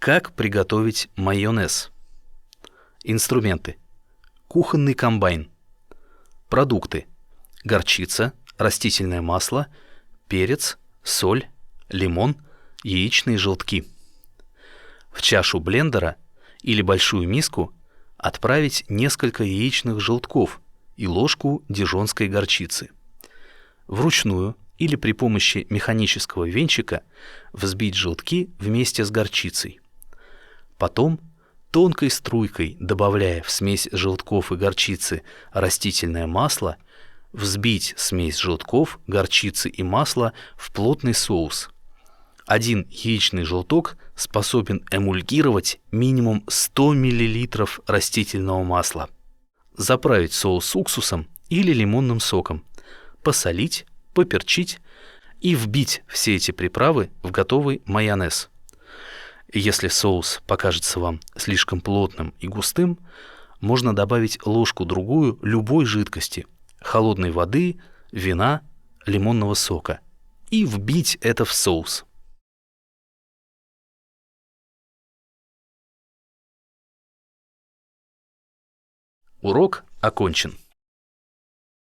Как приготовить майонез? Инструменты. Кухонный комбайн. Продукты. Горчица, растительное масло, перец, соль, лимон, яичные желтки. В чашу блендера или большую миску отправить несколько яичных желтков и ложку дижонской горчицы. Вручную или при помощи механического венчика взбить желтки вместе с горчицей. Потом тонкой струйкой, добавляя в смесь желтков и горчицы растительное масло, взбить смесь желтков, горчицы и масла в плотный соус. Один яичный желток способен эмульгировать минимум 100 мл растительного масла. Заправить соус уксусом или лимонным соком, посолить, поперчить и вбить все эти приправы в готовый майонез. Если соус покажется вам слишком плотным и густым, можно добавить ложку-другую любой жидкости, холодной воды, вина, лимонного сока и вбить это в соус. Урок окончен.